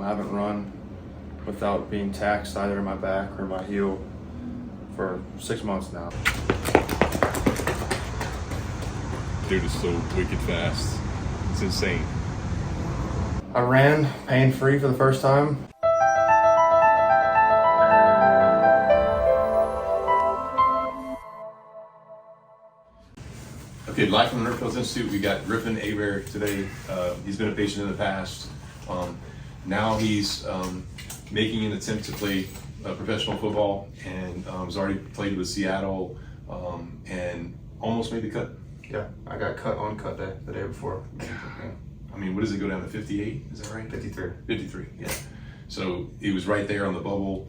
I haven't run without being taxed either in my back or my heel for 6 months now. Dude is so wicked fast. It's insane. I ran pain-free for the first time. Okay, live from the Nerve Health Institute, we got Griffin Aber today. He's been a patient in the past. Now he's making an attempt to play professional football, and has already played with Seattle and almost made the cut. Yeah, I got cut on cut day, the day before. I mean, what does it go down to, 58? Is that right? 53. 53, yeah. So he was right there on the bubble.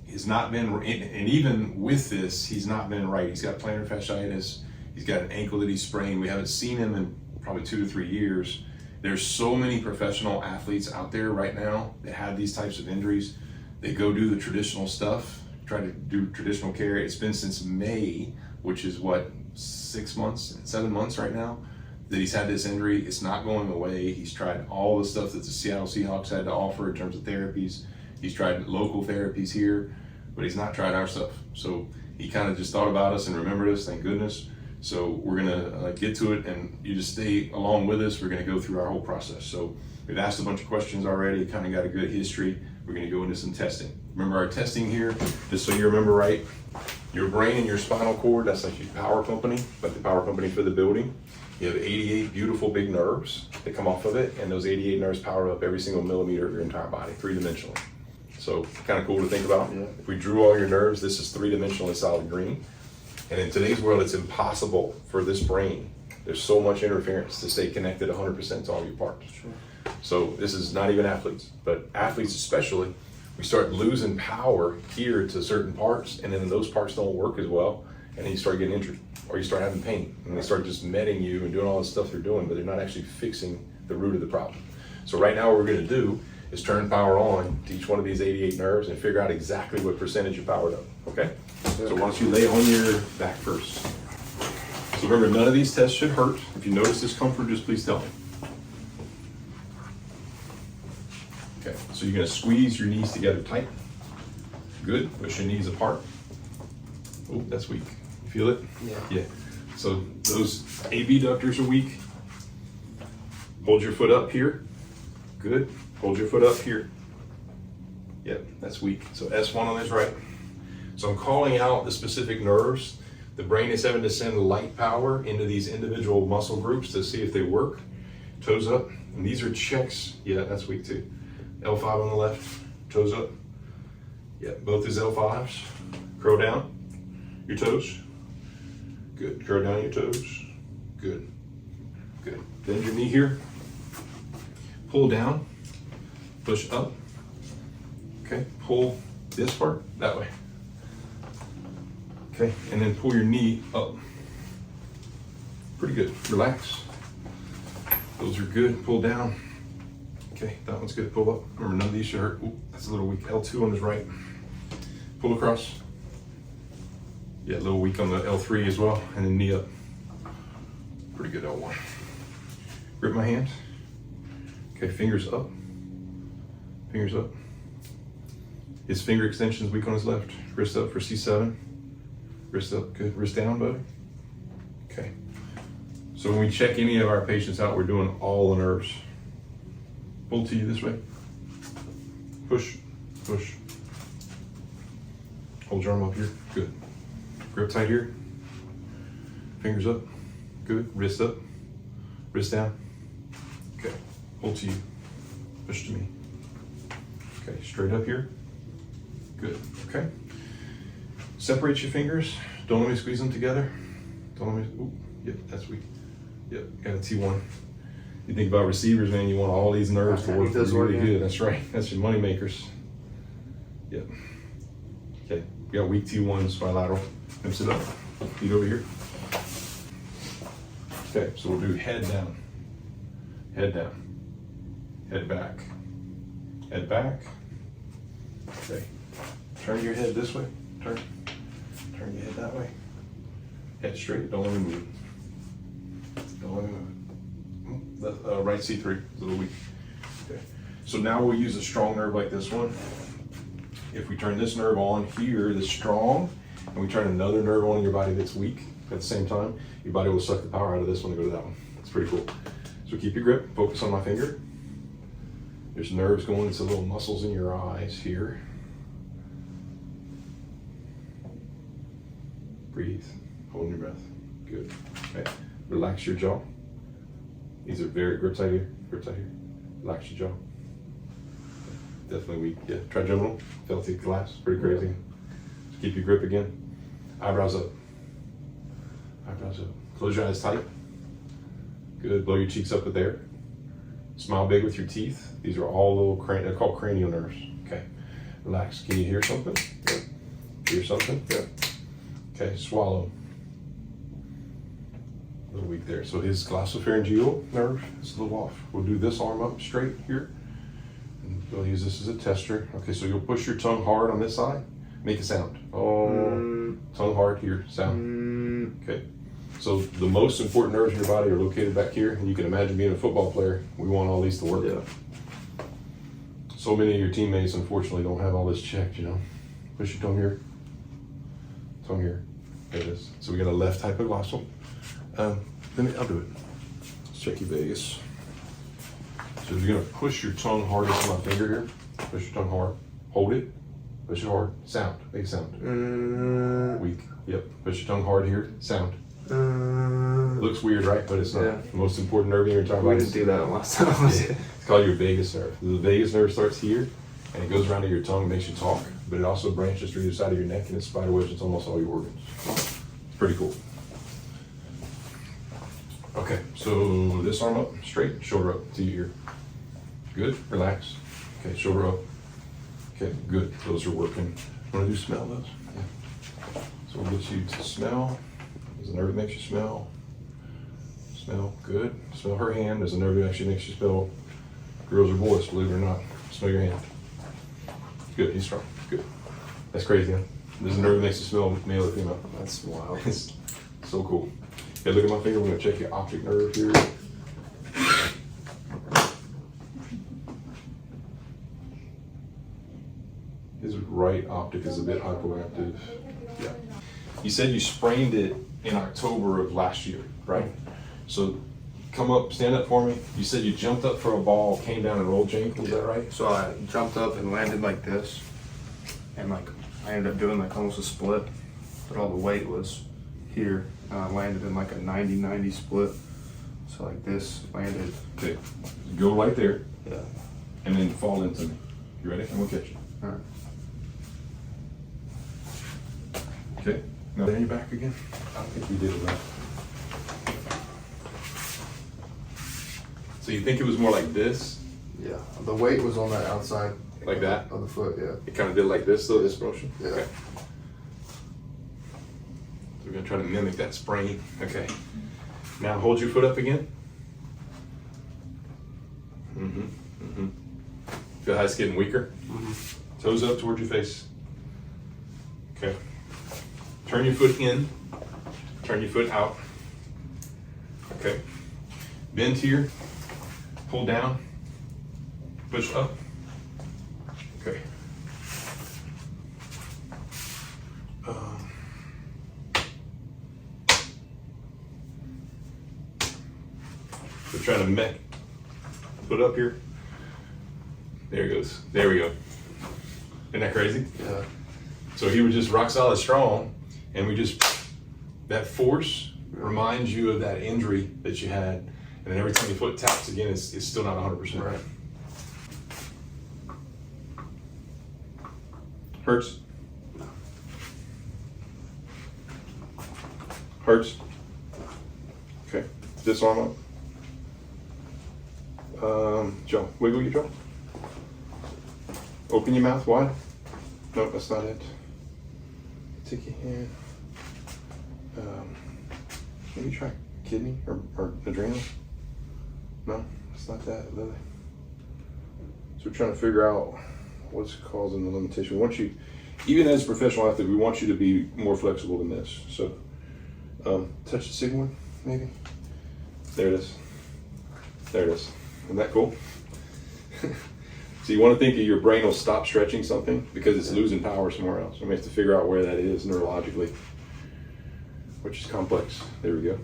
He's not been, and even with this, he's not been right. He's got plantar fasciitis. He's got an ankle that he sprained. We haven't seen him in probably 2 to 3 years. There's so many professional athletes out there right now that have these types of injuries. They go do the traditional stuff, try to do traditional care. It's been since May, which is what, 7 months right now, that he's had this injury. It's not going away. He's tried all the stuff that the Seattle Seahawks had to offer in terms of therapies. He's tried local therapies here, but he's not tried our stuff. So he kind of just thought about us and remembered us, thank goodness. So we're gonna get to it, and you just stay along with us. We're gonna go through our whole process. So we've asked a bunch of questions already, kind of got a good history. We're gonna go into some testing. Remember our testing here, just so you remember right, your brain and your spinal cord, that's like your power company, but the power company for the building. You have 88 beautiful big nerves that come off of it, and those 88 nerves power up every single millimeter of your entire body, 3-dimensionally. So kind of cool to think about. Yeah. If we drew all your nerves, this is 3-dimensionally solid green. And in today's world, it's impossible for this brain. There's so much interference to stay connected 100% to all your parts. Sure. So this is not even athletes, but athletes especially, we start losing power here to certain parts, and then those parts don't work as well, and then you start getting injured, or you start having pain, and they start just metting you and doing all the stuff they're doing, but they're not actually fixing the root of the problem. So right now what we're gonna do is turn power on to each one of these 88 nerves and figure out exactly what percentage you powered up, okay? So why don't you lay on your back first. So remember, none of these tests should hurt. If you notice discomfort, just please tell me. Okay, so you're gonna squeeze your knees together tight. Good, push your knees apart. Oh, that's weak. You feel it? Yeah. So those abductors are weak. Hold your foot up here. Good. Hold your foot up here. Yep, that's weak. So S1 on his right. So I'm calling out the specific nerves. The brain is having to send light power into these individual muscle groups to see if they work. Toes up. And these are checks. Yeah, that's weak too. L5 on the left. Toes up. Yeah, both his L5s. Curl down your toes. Good. Curl down your toes. Good. Good. Bend your knee here. Pull down. Push up. Okay. Pull this part that way. Okay. And then pull your knee up. Pretty good. Relax. Those are good. Pull down. Okay. That one's good. Pull up. Remember, none of these should hurt. Ooh, that's a little weak. L2 on his right. Pull across. Yeah, a little weak on the L3 as well. And then knee up. Pretty good L1. Grip my hand. Okay, fingers up. Fingers up. His finger extension's weak on his left. Wrist up for C7. Wrist up, good. Wrist down, buddy. Okay. So when we check any of our patients out, we're doing all the nerves. Pull to you this way. Push, push. Hold your arm up here, good. Grip tight here. Fingers up, good. Wrist up, wrist down. Okay, hold to you. Push to me. Okay, straight up here. Good, okay. Separate your fingers. Don't let me squeeze them together. Don't let me, ooh, yep, that's weak. Yep, got a T1. You think about receivers, man, you want all these nerves to work really good. That's right, that's your money makers. Yep. Okay, we got weak T1s, bilateral. Sit up, feet over here. Okay, so we'll do head down, head back, head back. Okay, turn your head this way, turn your head that way. Head straight, don't let me move it. Don't let me move it. Right C3, a little weak. Okay, So now we'll use a strong nerve like this one. If we turn this nerve on here that's strong, and we turn another nerve on in your body that's weak at the same time, your body will suck the power out of this one and go to that one. It's pretty cool. So keep your grip, focus on my finger. There's nerves going into little muscles in your eyes here. Breathe, hold your breath. Good. Okay. Relax your jaw. These are very, grip tight here, grip tight here. Relax your jaw. Definitely weak. Yeah, trigeminal, felt it collapse, pretty crazy. Just keep your grip again. Eyebrows up. Eyebrows up. Close your eyes tight. Good. Blow your cheeks up with air. Smile big with your teeth. These are all little, they're called cranial nerves. Okay. Relax. Can you hear something? Yeah. Hear something? Yeah. Okay. Swallow. A little weak there. So his glossopharyngeal nerve is a little off. We'll do this arm up straight here. And we'll use this as a tester. Okay, so you'll push your tongue hard on this side. Make a sound. Oh, tongue hard here. Sound. Okay. So the most important nerves in your body are located back here. And you can imagine being a football player. We want all these to work. Yeah. So many of your teammates, unfortunately, don't have all this checked, you know. Push your tongue here. Tongue here. There it is. So we got a left hypoglossal. I'll do it. Let's check your vagus. So you're gonna push your tongue hard into my finger here. Push your tongue hard. Hold it. Push it hard. Sound. Make a sound. Weak. Yep. Push your tongue hard here. Sound. Looks weird, right? But it's not. Yeah. The most important nerve in your entire body. We didn't do that last time. It's called your vagus nerve. The vagus nerve starts here, and it goes around to your tongue and makes you talk. But it also branches through the side of your neck, and it spiderwebs almost all your organs. It's pretty cool. Okay, so this arm up, straight, shoulder up to your ear. Good, relax. Okay, shoulder up. Okay, good, those are working. Want to do smell those? Yeah. So we'll get you to smell. There's a nerve that makes you smell. Smell, good. Smell her hand. There's a nerve that actually makes you smell girls or boys, believe it or not. Smell your hand. Good, he's strong, good. That's crazy, huh? There's a nerve that makes you smell male or female. That's wild. It's so cool. Okay, look at my finger. We're gonna check your optic nerve here. His right optic is a bit hypoactive. Yeah. You said you sprained it in October of last year, right? So come up, stand up for me. You said you jumped up for a ball, came down and rolled your ankle, is that right? So I jumped up and landed like this, and like I ended up doing like almost a split, but all the weight was here. And I landed in like a 90-90 split. So like this, landed. Okay, go right there. Yeah. And then fall into me. You ready? I'm gonna catch you. All right. Okay, now then you're back again. I don't think we did it right. So you think it was more like this? Yeah. The weight was on that outside. Like that? Of the foot, yeah. It kind of did like this though, this motion? Yeah. Okay. So we're gonna try to mimic that sprain. Okay. Now hold your foot up again. Feel how it's getting weaker? Toes up towards your face. Okay. Turn your foot in. Turn your foot out. Okay. Bend here. Pull down. Push up. Okay. We're trying to mech. Put up here. There it goes. There we go. Isn't that crazy? Yeah. So he was just rock solid strong, and we just, that force reminds you of that injury that you had, and then every time your foot taps again, it's still not 100%. Right. Hurts? Hurts? Okay, this arm up. Jaw, wiggle your jaw. Open your mouth wide. No, that's not it. Take your hand. Maybe try kidney or adrenal. No, it's not that, Lily. So we're trying to figure out what's causing the limitation. We want you, even as a professional athlete, we want you to be more flexible than this. So touch the sigmoid, maybe. There it is. There it is. Isn't that cool? So you want to think of your brain will stop stretching something because it's losing power somewhere else. And we have to figure out where that is neurologically, which is complex. There we go.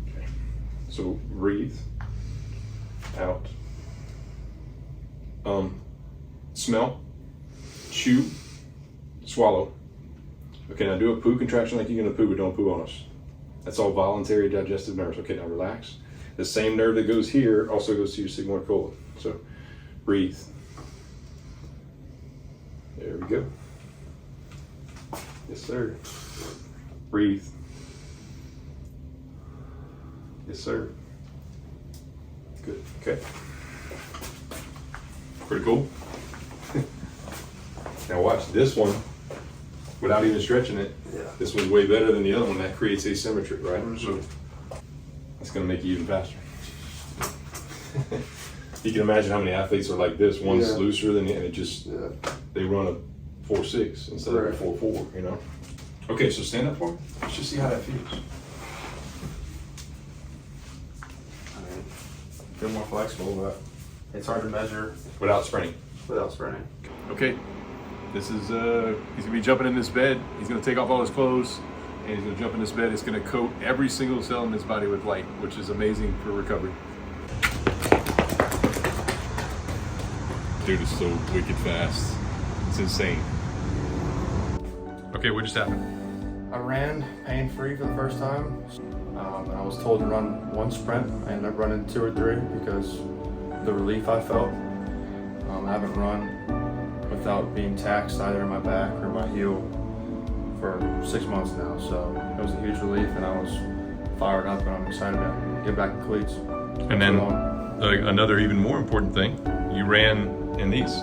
Okay. So breathe out. Smell, chew, swallow. Okay, now do a poo contraction like you're gonna poo, but don't poo on us. That's all voluntary digestive nerves. Okay, now relax. The same nerve that goes here also goes to your sigmoid colon. So breathe. There we go. Yes, sir. Breathe. Yes, sir. Good. Okay. Pretty cool. Now watch this one without even stretching it. Yeah. This one's way better than the other one. That creates asymmetry, right? So that's going to make you even faster. You can imagine how many athletes are like this. One's looser than the other, and it just they run a 4.6 instead of a 4.4. You know. Okay, so stand up for me. Let's just see how that feels. I mean, feel more flexible, but it's hard to measure Without spraining. without spraining. Okay, this is he's gonna be jumping in this bed. He's gonna take off all his clothes and he's gonna jump in this bed. It's gonna coat every single cell in his body with light, which is amazing for recovery. Dude is so wicked fast. It's insane. Okay, what just happened? I ran pain-free for the first time, and I was told to run one sprint. I ended up running 2 or 3 because the relief I felt. I haven't run without being taxed either in my back or my heel for 6 months now, so it was a huge relief, and I was fired up, and I'm excited to get back in cleats. And then another even more important thing, you ran in these,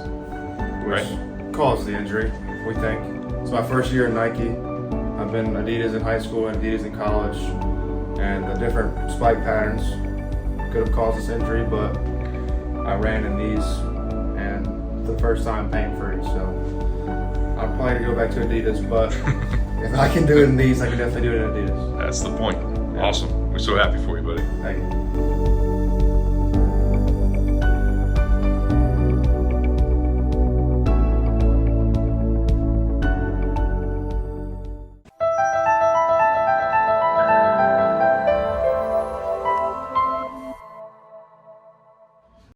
Which caused the injury, we think. It's my first year in Nike. I've been Adidas in high school and Adidas in college, and the different spike patterns could have caused this injury, but I ran in these, and for the first time pain-free, so I'm planning to go back to Adidas, but if I can do it in these, I can definitely do it in Adidas. That's the point. Awesome. We're so happy for you, buddy. Thank you.